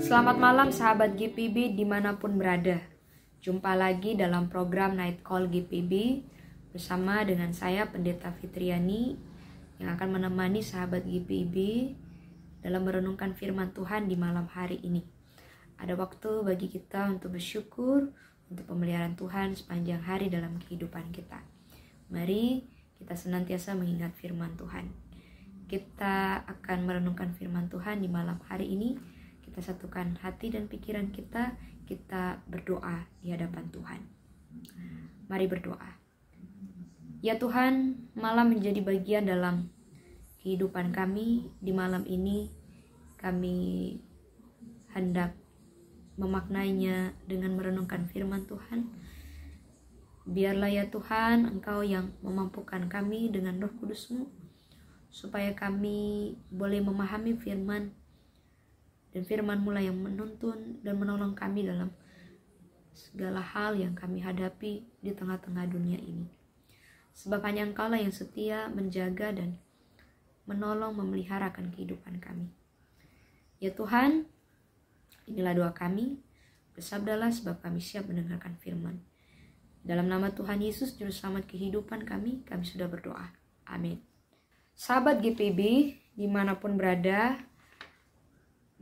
Selamat malam sahabat GPB dimanapun berada. Jumpa lagi dalam program Night Call GPB bersama dengan saya Pendeta Fitriani yang akan menemani sahabat GPB dalam merenungkan firman Tuhan di malam hari ini. Ada waktu bagi kita untuk bersyukur untuk pemeliharaan Tuhan sepanjang hari dalam kehidupan kita. Mari kita senantiasa mengingat firman Tuhan. Kita akan merenungkan firman Tuhan di malam hari ini. Kita satukan hati dan pikiran kita berdoa di hadapan Tuhan. Mari berdoa. Ya Tuhan, malam menjadi bagian dalam kehidupan kami. Di malam ini kami hendak memaknainya dengan merenungkan firman Tuhan. Biarlah ya Tuhan, Engkau yang memampukan kami dengan Roh Kudus-Mu, supaya kami boleh memahami firman, dan firman-Mu lah yang menuntun dan menolong kami dalam segala hal yang kami hadapi di tengah-tengah dunia ini. Sebab hanya Engkau lah yang setia menjaga dan menolong memeliharakan kehidupan kami. Ya Tuhan, inilah doa kami. Bersabdalah sebab kami siap mendengarkan firman. Dalam nama Tuhan Yesus, Juru Selamat kehidupan kami sudah berdoa. Amin. Sahabat GPB dimanapun berada,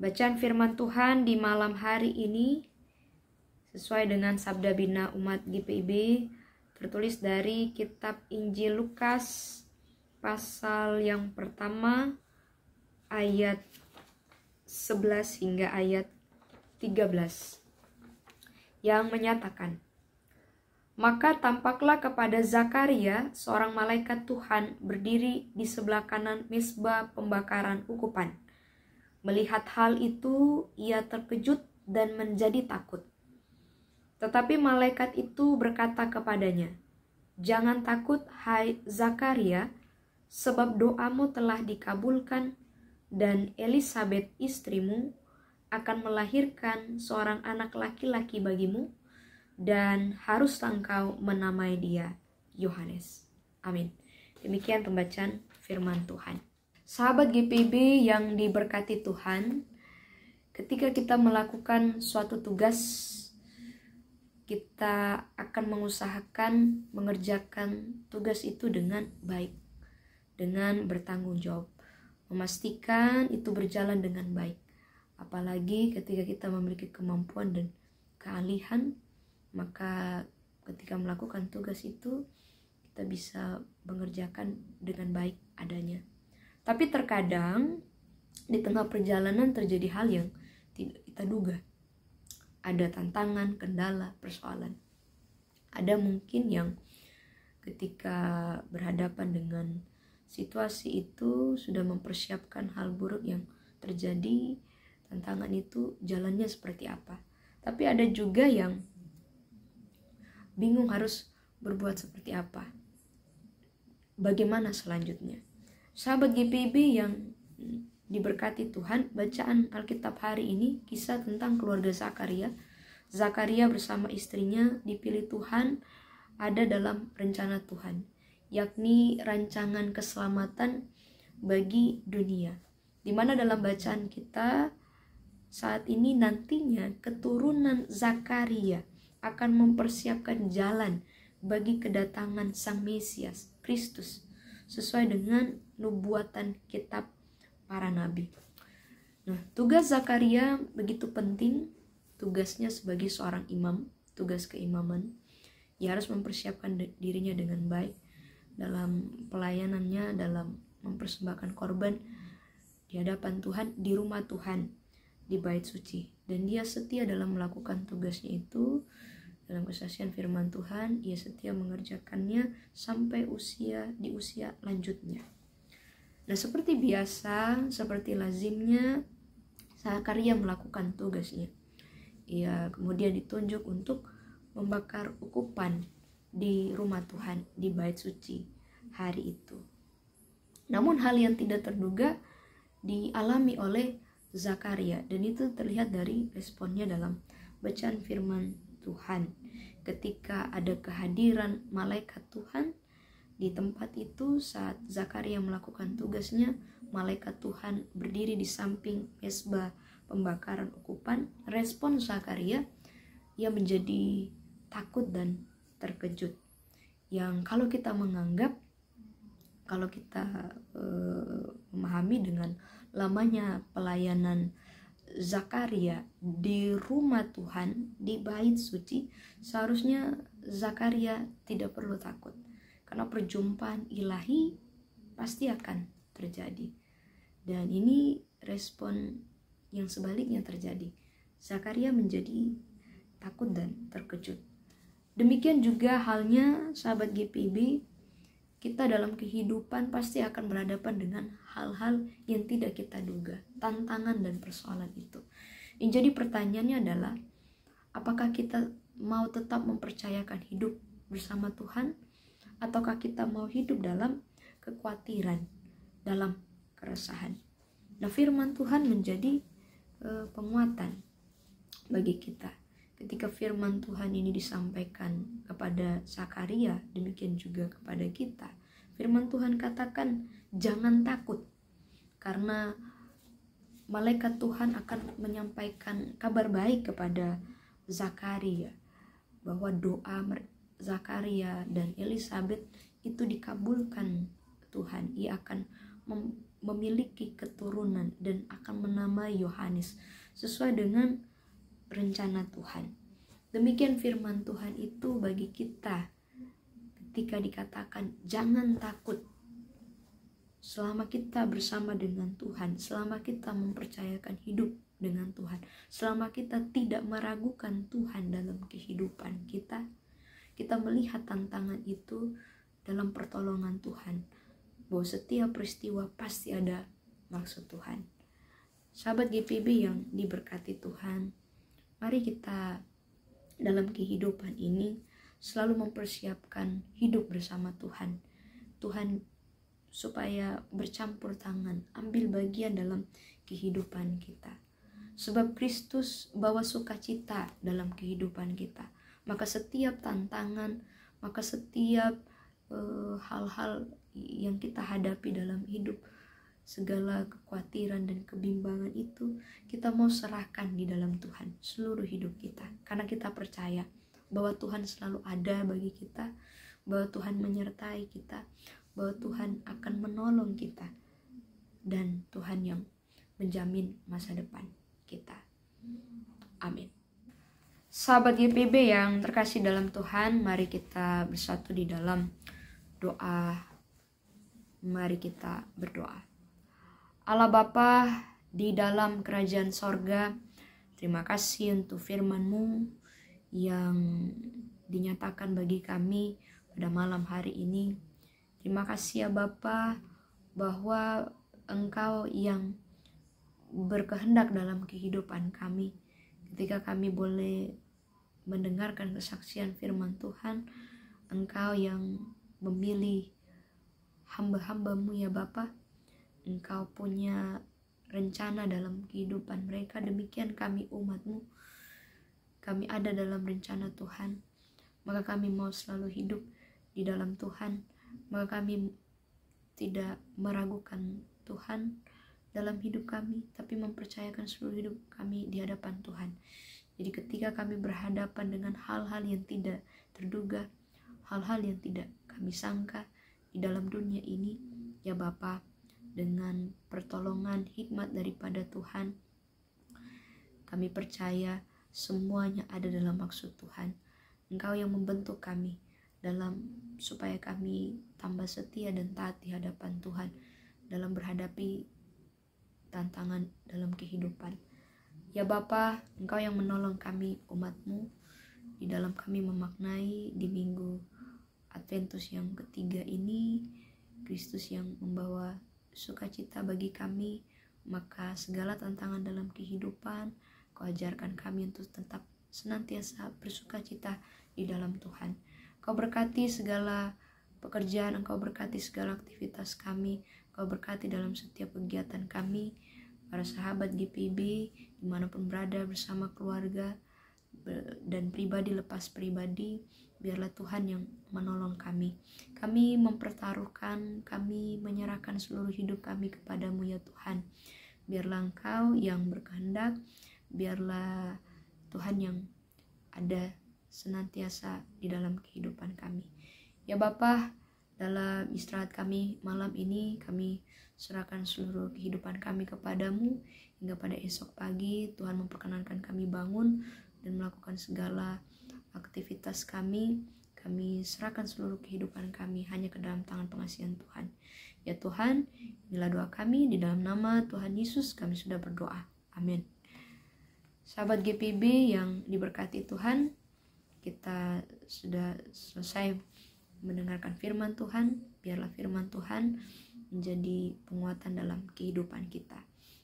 bacaan firman Tuhan di malam hari ini sesuai dengan sabda bina umat GPIB tertulis dari kitab Injil Lukas pasal yang pertama ayat 11 hingga ayat 13 yang menyatakan, maka tampaklah kepada Zakaria seorang malaikat Tuhan berdiri di sebelah kanan mezbah pembakaran ukupan. Melihat hal itu, ia terkejut dan menjadi takut. Tetapi malaikat itu berkata kepadanya, jangan takut, hai Zakaria, sebab doamu telah dikabulkan, dan Elisabet istrimu akan melahirkan seorang anak laki-laki bagimu, dan haruslah engkau menamai dia Yohanes. Amin. Demikian pembacaan firman Tuhan. Sahabat GPB yang diberkati Tuhan, ketika kita melakukan suatu tugas, kita akan mengusahakan mengerjakan tugas itu dengan baik, dengan bertanggung jawab, memastikan itu berjalan dengan baik. Apalagi ketika kita memiliki kemampuan dan keahlian, maka ketika melakukan tugas itu, kita bisa mengerjakan dengan baik adanya. Tapi terkadang di tengah perjalanan terjadi hal yang tidak kita duga. Ada tantangan, kendala, persoalan. Ada mungkin yang ketika berhadapan dengan situasi itu sudah mempersiapkan hal buruk yang terjadi, tantangan itu jalannya seperti apa. Tapi ada juga yang bingung harus berbuat seperti apa. Bagaimana selanjutnya? Sahabat GPB yang diberkati Tuhan, bacaan Alkitab hari ini kisah tentang keluarga Zakaria. Zakaria bersama istrinya dipilih Tuhan ada dalam rencana Tuhan, yakni rancangan keselamatan bagi dunia. Di mana dalam bacaan kita saat ini nantinya keturunan Zakaria akan mempersiapkan jalan bagi kedatangan Sang Mesias, Kristus, sesuai dengan nubuatan kitab para nabi. Nah, tugas Zakaria begitu penting, tugasnya sebagai seorang imam, tugas keimaman. Ia harus mempersiapkan dirinya dengan baik dalam pelayanannya, dalam mempersembahkan korban di hadapan Tuhan, di rumah Tuhan, di bait suci. Dan dia setia dalam melakukan tugasnya itu. Dalam kesaksian firman Tuhan, ia setia mengerjakannya sampai di usia lanjutnya. Nah, seperti biasa, seperti lazimnya, Zakaria melakukan tugasnya. Ia kemudian ditunjuk untuk membakar ukupan di rumah Tuhan, di bait suci hari itu. Namun hal yang tidak terduga dialami oleh Zakaria, dan itu terlihat dari responnya dalam bacaan firman Tuhan. Ketika ada kehadiran malaikat Tuhan di tempat itu saat Zakaria melakukan tugasnya, malaikat Tuhan berdiri di samping mezbah pembakaran ukupan, respon Zakaria ia menjadi takut dan terkejut. Yang kalau kita menganggap, kalau kita memahami dengan lamanya pelayanan Zakaria di rumah Tuhan, di bait suci, seharusnya Zakaria tidak perlu takut, karena perjumpaan ilahi pasti akan terjadi. Dan ini respon yang sebaliknya terjadi. Zakaria menjadi takut dan terkejut. Demikian juga halnya sahabat GPB, kita dalam kehidupan pasti akan berhadapan dengan hal-hal yang tidak kita duga, tantangan dan persoalan itu. Yang jadi pertanyaannya adalah, apakah kita mau tetap mempercayakan hidup bersama Tuhan, ataukah kita mau hidup dalam kekhawatiran, dalam keresahan. Nah, firman Tuhan menjadi penguatan bagi kita. Ketika firman Tuhan ini disampaikan kepada Zakaria, demikian juga kepada kita. Firman Tuhan katakan, jangan takut, karena malaikat Tuhan akan menyampaikan kabar baik kepada Zakaria, bahwa doa Zakaria dan Elisabet itu dikabulkan Tuhan. Ia akan memiliki keturunan dan akan menamai Yohanes sesuai dengan rencana Tuhan. Demikian firman Tuhan itu bagi kita ketika dikatakan jangan takut. Selama kita bersama dengan Tuhan, selama kita mempercayakan hidup dengan Tuhan, selama kita tidak meragukan Tuhan dalam kehidupan kita, kita melihat tantangan itu dalam pertolongan Tuhan, bahwa setiap peristiwa pasti ada maksud Tuhan. Sahabat GPB yang diberkati Tuhan, mari kita dalam kehidupan ini selalu mempersiapkan hidup bersama Tuhan. Tuhan supaya bercampur tangan, ambil bagian dalam kehidupan kita. Sebab Kristus bawa sukacita dalam kehidupan kita. Maka setiap tantangan, maka setiap hal-hal yang kita hadapi dalam hidup, segala kekhawatiran dan kebimbangan itu kita mau serahkan di dalam Tuhan seluruh hidup kita, karena kita percaya bahwa Tuhan selalu ada bagi kita, bahwa Tuhan menyertai kita, bahwa Tuhan akan menolong kita, dan Tuhan yang menjamin masa depan kita. Amin. Sahabat GPB yang terkasih dalam Tuhan, mari kita bersatu di dalam doa. Mari kita berdoa. Allah Bapa di dalam kerajaan sorga, terima kasih untuk firman-Mu yang dinyatakan bagi kami pada malam hari ini. Terima kasih ya Bapa, bahwa Engkau yang berkehendak dalam kehidupan kami. Ketika kami boleh mendengarkan kesaksian firman Tuhan, Engkau yang memilih hamba-hamba-Mu ya Bapa. Engkau punya rencana dalam kehidupan mereka. Demikian kami umat-Mu, kami ada dalam rencana Tuhan. Maka kami mau selalu hidup di dalam Tuhan. Maka kami tidak meragukan Tuhan dalam hidup kami, tapi mempercayakan seluruh hidup kami di hadapan Tuhan. Jadi ketika kami berhadapan dengan hal-hal yang tidak terduga, hal-hal yang tidak kami sangka di dalam dunia ini, ya Bapa, dengan pertolongan hikmat daripada Tuhan, kami percaya semuanya ada dalam maksud Tuhan. Engkau yang membentuk kami dalam supaya kami tambah setia dan taat di hadapan Tuhan dalam berhadapi tantangan dalam kehidupan. Ya Bapa, Engkau yang menolong kami umat-Mu di dalam kami memaknai di minggu Adventus yang ketiga ini, Kristus yang membawa sukacita bagi kami. Maka segala tantangan dalam kehidupan, Kau ajarkan kami untuk tetap senantiasa bersukacita di dalam Tuhan. Kau berkati segala pekerjaan, Engkau berkati segala aktivitas kami, Kau berkati dalam setiap kegiatan kami. Para sahabat GPB dimanapun berada bersama keluarga dan pribadi lepas pribadi, biarlah Tuhan yang menolong kami. Kami mempertaruhkan, kami menyerahkan seluruh hidup kami kepadamu ya Tuhan. biarlah Engkau yang berkehendak, biarlah Tuhan yang ada senantiasa di dalam kehidupan kami. Ya Bapa, dalam istirahat kami malam ini, kami serahkan seluruh kehidupan kami kepadamu, hingga pada esok pagi Tuhan memperkenankan kami bangun dan melakukan segala aktivitas kami. Kami serahkan seluruh kehidupan kami hanya ke dalam tangan pengasihan Tuhan. Ya Tuhan, inilah doa kami, di dalam nama Tuhan Yesus kami sudah berdoa. Amin. Sahabat GPB yang diberkati Tuhan, kita sudah selesai mendengarkan firman Tuhan. Biarlah firman Tuhan menjadi penguatan dalam kehidupan kita.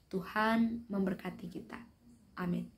Tuhan memberkati kita. Amin.